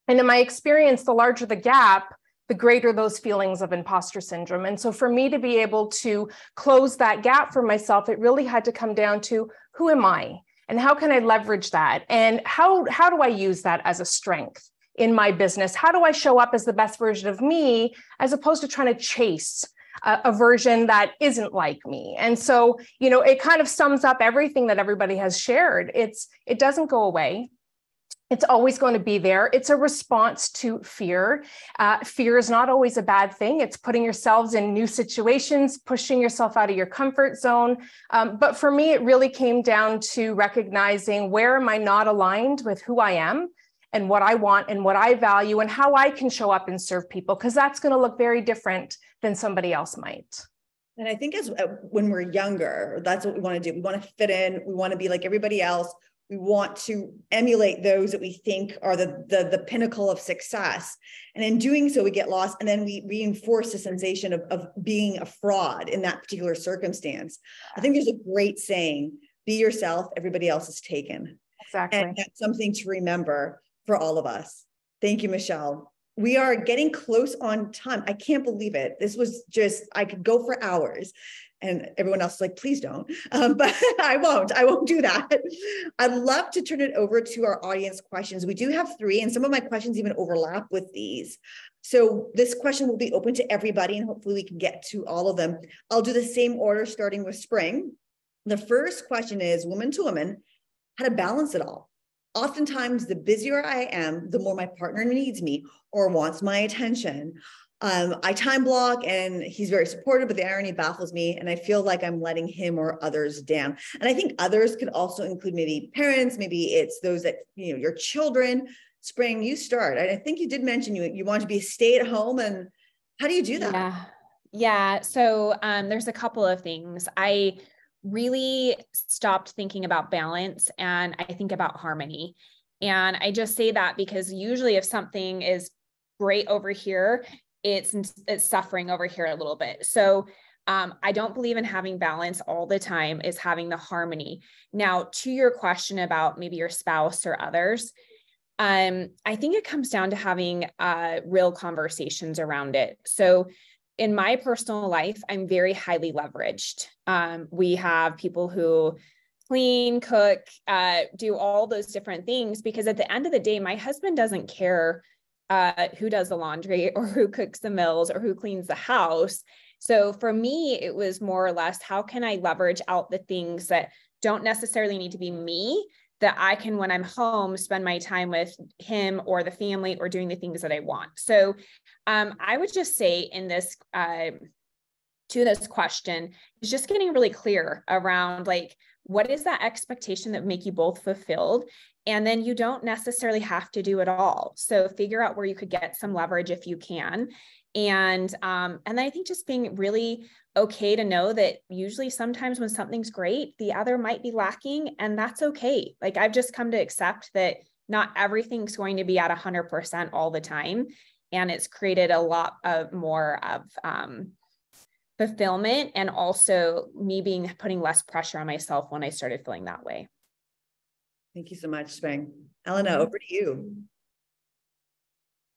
And in my experience, the larger the gap, the greater those feelings of imposter syndrome. And so for me to be able to close that gap for myself, it really had to come down to, who am I? And how can I leverage that? And how do I use that as a strength in my business? How do I show up as the best version of me, as opposed to trying to chase a version that isn't like me? And so, it kind of sums up everything that everybody has shared. It doesn't go away. It's always going to be there. It's a response to fear. Fear is not always a bad thing. It's putting yourselves in new situations, pushing yourself out of your comfort zone. But for me, it really came down to recognizing, where am I not aligned with who I am and what I want and what I value and how I can show up and serve people, because that's going to look very different than somebody else might. And I think when we're younger, that's what we want to do. We want to fit in. We want to be like everybody else. We want to emulate those that we think are the pinnacle of success. And in doing so, we get lost. And then we reinforce the sensation of being a fraud in that particular circumstance. I think there's a great saying, be yourself, everybody else is taken. Exactly. And that's something to remember for all of us. Thank you, Michelle. We are getting close on time. I can't believe it. This was I could go for hours. And everyone else is like, please don't. But I won't do that. I'd love to turn it over to our audience questions. We do have 3, and some of my questions even overlap with these. So this question will be open to everybody, and hopefully we can get to all of them. I'll do the same order, starting with Spring. The first question is, woman to woman, how to balance it all. Oftentimes, the busier I am, the more my partner needs me or wants my attention. I time block, and he's very supportive, but the irony baffles me, and I feel like I'm letting him or others down. And I think others could also include maybe parents, maybe it's those that, your children. Spring, you start. I think you did mention you want to be stay at home, and how do you do that? Yeah. So there's a couple of things. I really stopped thinking about balance, and I think about harmony. And I just say that because usually if something is great over here, it's suffering over here a little bit. So I don't believe in having balance all the time, is having the harmony. Now, to your question about maybe your spouse or others, I think it comes down to having real conversations around it. So in my personal life, I'm very highly leveraged. We have people who clean, cook, do all those different things, because at the end of the day, my husband doesn't care who does the laundry or who cooks the meals or who cleans the house. So for me, it was more or less, how can I leverage out the things that don't necessarily need to be me, that I can, when I'm home, spend my time with him or the family or doing the things that I want. So I would just say in this, to this question, is just getting really clear around like, what is that expectation that make you both fulfilled? And then you don't necessarily have to do it all. So figure out where you could get some leverage if you can. And I think just being really okay to know that usually sometimes when something's great, the other might be lacking, and that's okay. Like I've just come to accept that not everything's going to be at 100% all the time. And it's created a lot of more of fulfillment, and also me putting less pressure on myself when I started feeling that way. Thank you so much, Spring. Elena, over to you.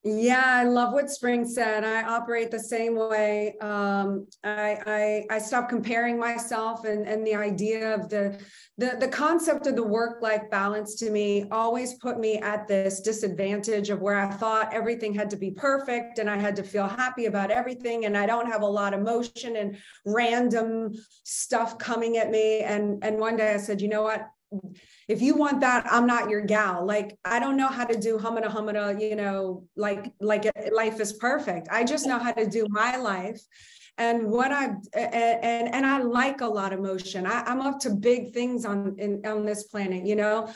Yeah, I love what Spring said. I operate the same way. I stopped comparing myself, and the idea of the concept of the work-life balance to me always put me at this disadvantage of where I thought everything had to be perfect and I had to feel happy about everything, and I don't have a lot of motion and random stuff coming at me. And one day I said, you know what? If you want that, I'm not your gal. Like, I don't know how to do humana, you know, like life is perfect. I just know how to do my life. And what and I like a lot of motion. I'm up to big things on this planet, you know?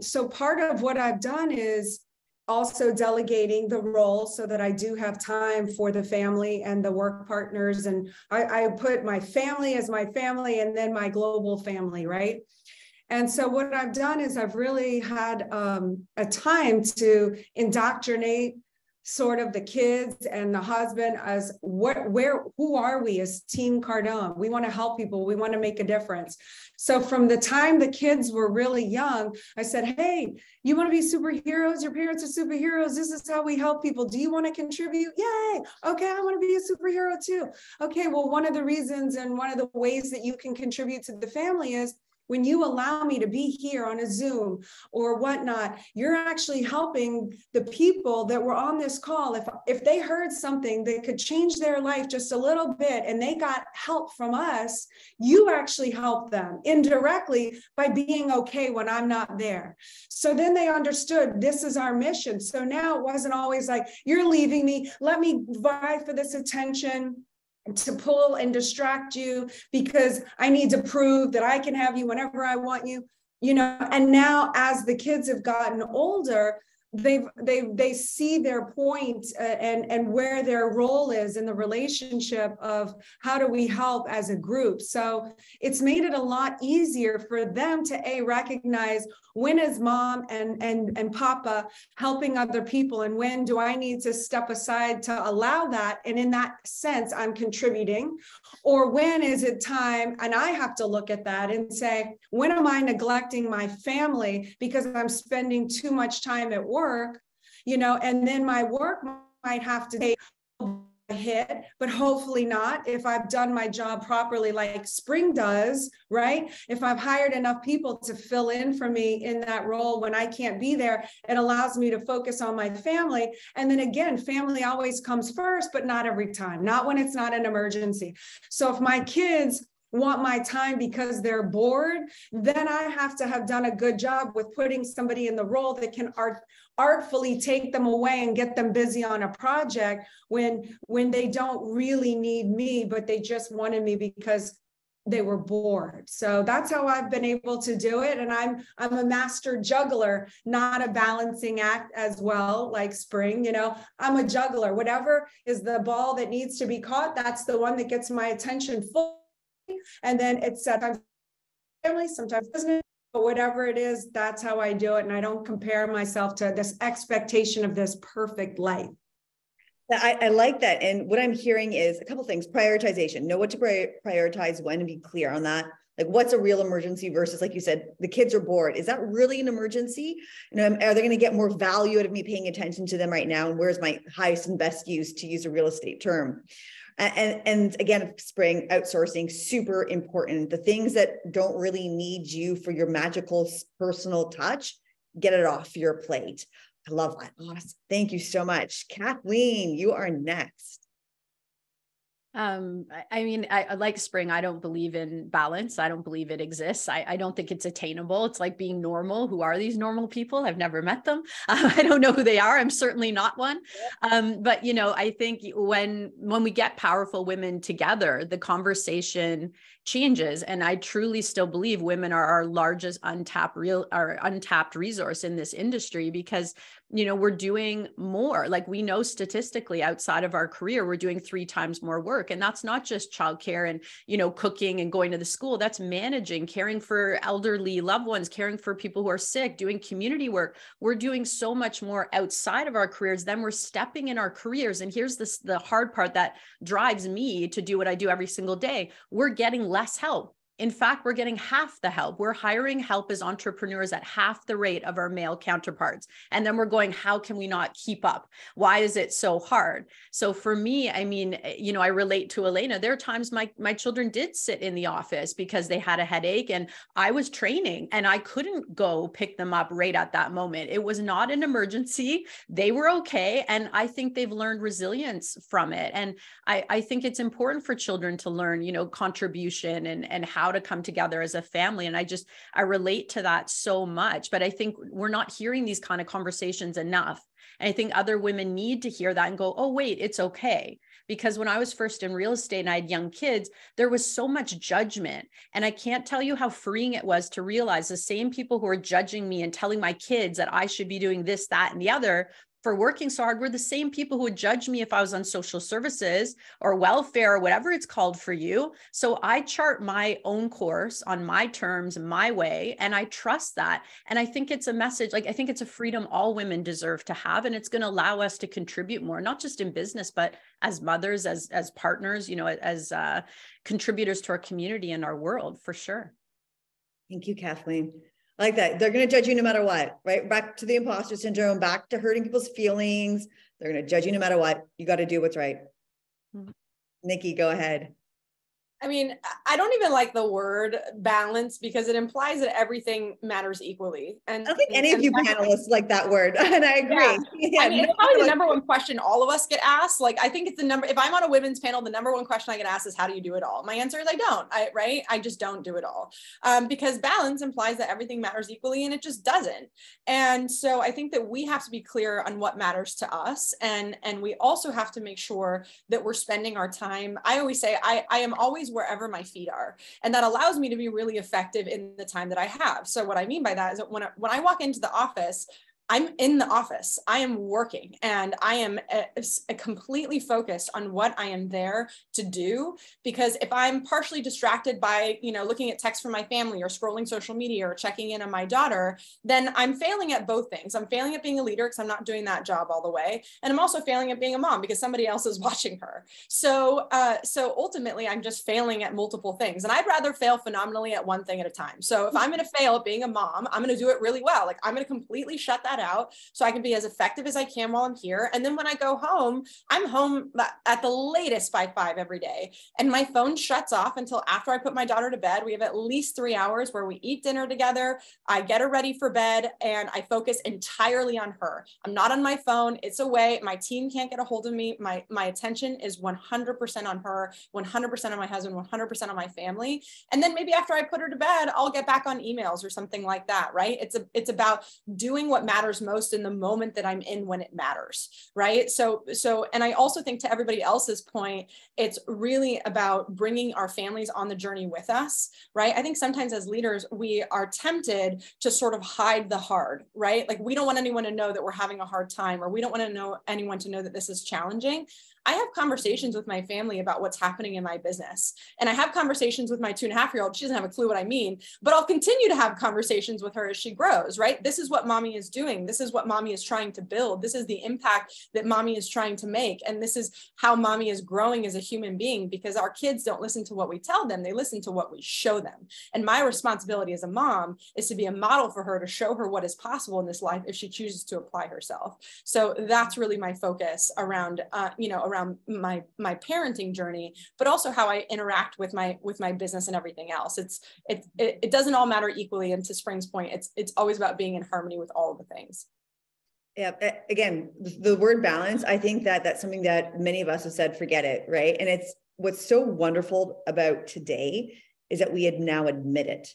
So part of what I've done is also delegating the role so that I do have time for the family and the work partners. And I put my family as my family and then my global family, right? And so what I've done is I've really had a time to indoctrinate sort of the kids and the husband as who are we as Team Cardone? We want to help people. We want to make a difference. So from the time the kids were really young, I said, hey, you want to be superheroes? Your parents are superheroes. This is how we help people. Do you want to contribute? Yay. Okay, I want to be a superhero too. Okay, well, one of the reasons and one of the ways that you can contribute to the family is when you allow me to be here on a Zoom or whatnot, you're actually helping the people that were on this call. If they heard something that could change their life just a little bit and they got help from us, you actually help them indirectly by being okay when I'm not there. So then they understood this is our mission. So now it wasn't always like, you're leaving me, let me vie for this attention to pull and distract you because I need to prove that I can have you whenever I want you, you know. And now as the kids have gotten older, they see their point and where their role is in the relationship of how do we help as a group. So it's made it a lot easier for them to recognize when is mom and papa helping other people, and when do I need to step aside to allow that, and in that sense I'm contributing, or when is it time and I have to look at that and say, when am I neglecting my family because I'm spending too much time at work, you know, and then my work might have to take a hit, but hopefully not if I've done my job properly like Spring does, right? If I've hired enough people to fill in for me in that role when I can't be there, it allows me to focus on my family. And then again, family always comes first, but not every time, not when it's not an emergency. So if my kids want my time because they're bored, then I have to have done a good job with putting somebody in the role that can artfully take them away and get them busy on a project when they don't really need me, but they just wanted me because they were bored. So that's how I've been able to do it. And I'm a master juggler, not a balancing act as well, like Spring, you know, I'm a juggler. Whatever is the ball that needs to be caught, that's the one that gets my attention full. And then it's sometimes family, sometimes business, but whatever it is, that's how I do it. And I don't compare myself to this expectation of this perfect life. I like that. And what I'm hearing is a couple of things: prioritization, know what to prioritize when, and be clear on that. Like, what's a real emergency versus, like you said, the kids are bored. Is that really an emergency? You know, are they going to get more value out of me paying attention to them right now? And where's my highest and best use, to use a real estate term? And again, Spring, outsourcing, super important. The things that don't really need you for your magical personal touch, get it off your plate. I love that. Awesome. Thank you so much. Kathleen, you are next. I mean, I like Spring. I don't believe in balance. I don't believe it exists. I don't think it's attainable. It's like being normal. Who are these normal people? I've never met them. I don't know who they are. I'm certainly not one. But, you know, I think when we get powerful women together, the conversation changes. And I truly still believe women are our largest untapped resource in this industry, because, you know, we're doing more. Like, we know statistically outside of our career, we're doing 3 times more work. And that's not just childcare and, you know, cooking and going to the school. That's managing, caring for elderly loved ones, caring for people who are sick, doing community work. We're doing so much more outside of our careers. Then we're stepping in our careers. And here's the hard part that drives me to do what I do every single day. We're getting less help. In fact, we're getting half the help. We're hiring help as entrepreneurs at half the rate of our male counterparts. And then we're going, how can we not keep up? Why is it so hard? So for me, I mean, you know, I relate to Elena. There are times my children did sit in the office because they had a headache and I was training and I couldn't go pick them up right at that moment. It was not an emergency. They were okay. And I think they've learned resilience from it. And I think it's important for children to learn, you know, contribution and how to come together as a family. And I relate to that so much, but I think we're not hearing these kind of conversations enough. And I think other women need to hear that and go, oh, wait, it's okay. Because when I was first in real estate and I had young kids, there was so much judgment. And I can't tell you how freeing it was to realize the same people who are judging me and telling my kids that I should be doing this, that, and the other for working so hard were the same people who would judge me if I was on social services or welfare or whatever it's called for you. So I chart my own course on my terms, my way, and I trust that. And I think it's a message, like, I think it's a freedom all women deserve to have. And it's going to allow us to contribute more, not just in business, but as mothers, as partners, you know, as contributors to our community and our world, for sure. Thank you, Kathleen. I like that. They're going to judge you no matter what, right? Back to the imposter syndrome, back to hurting people's feelings. They're going to judge you no matter what. You got to do what's right. Mm-hmm. Nikki, go ahead. I mean, I don't even like the word balance because it implies that everything matters equally. And I don't think any of you panelists like that word. And I agree. Yeah. Yeah, I mean, it's probably the number one question all of us get asked. Like, I think it's if I'm on a women's panel, the number one question I get asked is, how do you do it all? My answer is I don't, right? I just don't do it all. Because balance implies that everything matters equally, and it just doesn't. And so I think that we have to be clear on what matters to us. And we also have to make sure that we're spending our time. I always say, I am always wherever my feet are. And that allows me to be really effective in the time that I have. So what I mean by that is that when I walk into the office, I'm in the office, I am working, and I am completely focused on what I am there to do. Because if I'm partially distracted by, you know, looking at texts from my family or scrolling social media or checking in on my daughter, then I'm failing at both things. I'm failing at being a leader because I'm not doing that job all the way. And I'm also failing at being a mom because somebody else is watching her. So ultimately I'm just failing at multiple things, and I'd rather fail phenomenally at one thing at a time. So if I'm going to fail at being a mom, I'm going to do it really well. Like, I'm going to completely shut that out so I can be as effective as I can while I'm here. And then when I go home, I'm home at the latest by 5 every day. And my phone shuts off until after I put my daughter to bed. We have at least 3 hours where we eat dinner together. I get her ready for bed and I focus entirely on her. I'm not on my phone. It's away. My team can't get a hold of me. My attention is 100% on her, 100% on my husband, 100% on my family. And then maybe after I put her to bed, I'll get back on emails or something like that, right? It's about doing what matters most in the moment that I'm in when it matters, right? So, and I also think, to everybody else's point, it's really about bringing our families on the journey with us, right? I think sometimes as leaders, we are tempted to sort of hide the hard, right? Like, we don't want anyone to know that we're having a hard time, or we don't want anyone to know that this is challenging. I have conversations with my family about what's happening in my business. And I have conversations with my 2.5-year-old. She doesn't have a clue what I mean, but I'll continue to have conversations with her as she grows, right? This is what mommy is doing. This is what mommy is trying to build. This is the impact that mommy is trying to make. And this is how mommy is growing as a human being, because our kids don't listen to what we tell them. They listen to what we show them. And my responsibility as a mom is to be a model for her, to show her what is possible in this life if she chooses to apply herself. So that's really my focus around, around my parenting journey, but also how I interact with my business and everything else. It doesn't all matter equally. And to Spring's point, it's always about being in harmony with all of the things. Yeah. Again, the word balance, I think that's something that many of us have said, forget it. Right. And it's what's so wonderful about today is that we had now admit it,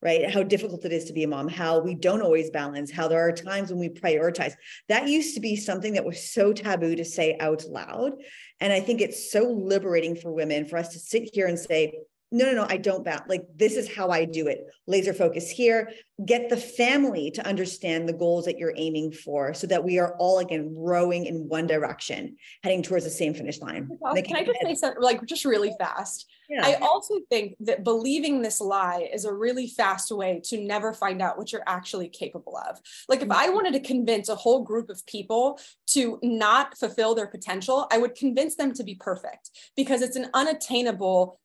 right? How difficult it is to be a mom, how we don't always balance, how there are times when we prioritize. That used to be something that was so taboo to say out loud. And I think it's so liberating for women for us to sit here and say, no, I don't balance. Like, this is how I do it. Laser focus here. Get the family to understand the goals that you're aiming for so that we are all, again, rowing in one direction, heading towards the same finish line. Can I just say something, like, just really fast? Yeah. I also think that believing this lie is a really fast way to never find out what you're actually capable of. Like, if I wanted to convince a whole group of people to not fulfill their potential, I would convince them to be perfect, because it's an unattainable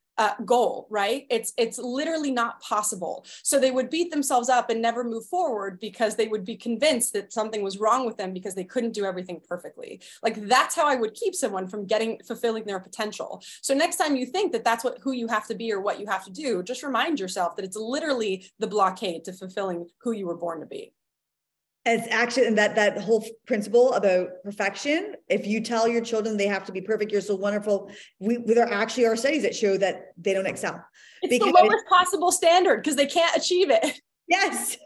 goal, right? It's literally not possible. So they would beat themselves up and never move forward because they would be convinced that something was wrong with them because they couldn't do everything perfectly. Like, that's how I would keep someone from fulfilling their potential. So next time you think that that's who you have to be or what you have to do, just remind yourself that it's literally the blockade to fulfilling who you were born to be. It's actually, and that whole principle about perfection, if you tell your children they have to be perfect, you're so wonderful, there actually are studies that show that they don't excel. It's the lowest possible standard because they can't achieve it. Yes.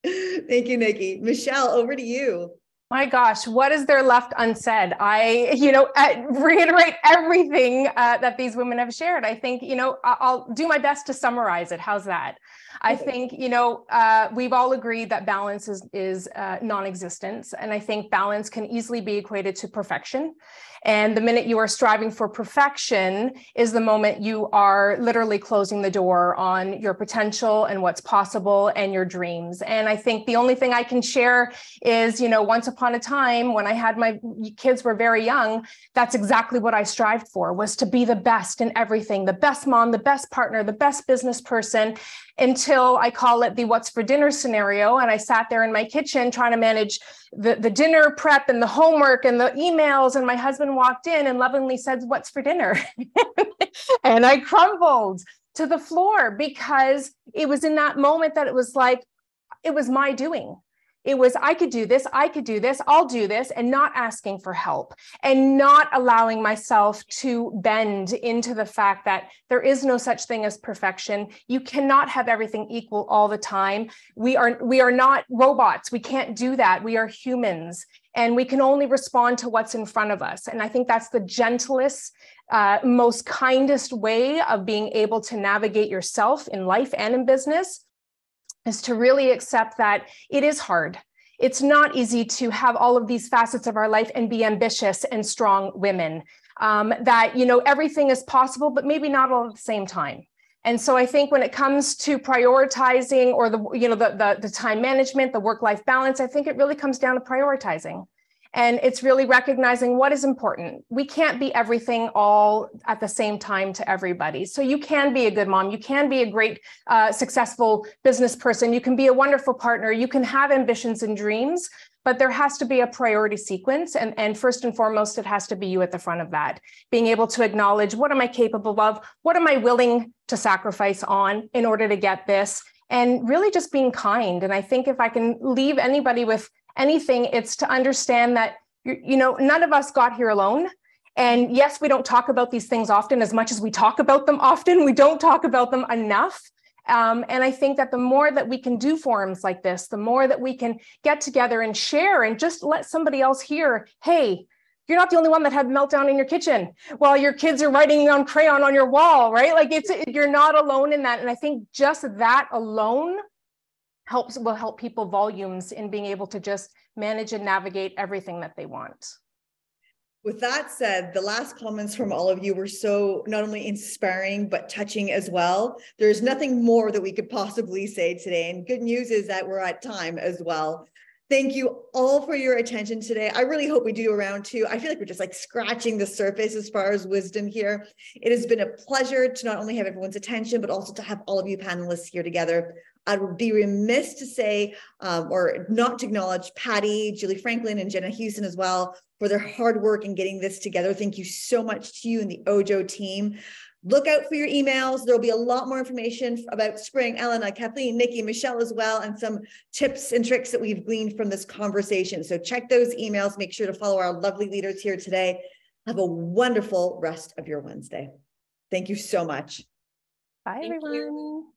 Thank you, Nikki. Michelle, over to you. My gosh, what is there left unsaid? I reiterate everything that these women have shared. I think, I'll do my best to summarize it. How's that? I think, we've all agreed that balance is non-existent. And I think balance can easily be equated to perfection. And the minute you are striving for perfection is the moment you are literally closing the door on your potential and what's possible and your dreams. And I think the only thing I can share is, once upon a time when I had my kids were very young, that's exactly what I strived for, was to be the best in everything, the best mom, the best partner, the best business person, until I call it the what's for dinner scenario. And I sat there in my kitchen trying to manage the dinner prep and the homework and the emails. And my husband walked in and lovingly said, "What's for dinner?" And I crumbled to the floor, because it was in that moment that it was like, it was my doing. It was, I could do this, I'll do this, and not asking for help and not allowing myself to bend into the fact that there is no such thing as perfection. You cannot have everything equal all the time. We are not robots. We can't do that. We are humans, and we can only respond to what's in front of us. And I think that's the gentlest, most kindest way of being able to navigate yourself in life and in business, is to really accept that it is hard. It's not easy to have all of these facets of our life and be ambitious and strong women. That, everything is possible, but maybe not all at the same time. And so I think when it comes to prioritizing, or the time management, the work-life balance, I think it really comes down to prioritizing. And it's really recognizing what is important. We can't be everything all at the same time to everybody. So you can be a good mom. You can be a great, successful business person. You can be a wonderful partner. You can have ambitions and dreams, but there has to be a priority sequence. And first and foremost, it has to be you at the front of that. Being able to acknowledge, what am I capable of? What am I willing to sacrifice on in order to get this? And really just being kind. And I think if I can leave anybody with anything, it's to understand that, none of us got here alone. And yes, we don't talk about these things often. As much as we talk about them often, we don't talk about them enough. And I think that the more that we can do forums like this, the more that we can get together and share and just let somebody else hear, hey, you're not the only one that had a meltdown in your kitchen while your kids are writing on crayon on your wall, right? Like, you're not alone in that. And I think just that alone will help people volumes in being able to just manage and navigate everything that they want. With that said, the last comments from all of you were so not only inspiring, but touching as well. There's nothing more that we could possibly say today. And good news is that we're at time as well. Thank you all for your attention today. I really hope we do a round two. I feel like we're just like scratching the surface as far as wisdom here. It has been a pleasure to not only have everyone's attention, but also to have all of you panelists here together. I would be remiss to say, or not to acknowledge Patty, Julie Franklin, and Jenna Houston as well for their hard work in getting this together. Thank you so much to you and the Ojo team. Look out for your emails. There'll be a lot more information about spring. Elena, Kathleen, Nikki, Michelle as well, and some tips and tricks that we've gleaned from this conversation. So check those emails. Make sure to follow our lovely leaders here today. Have a wonderful rest of your Wednesday. Thank you so much. Bye, everyone.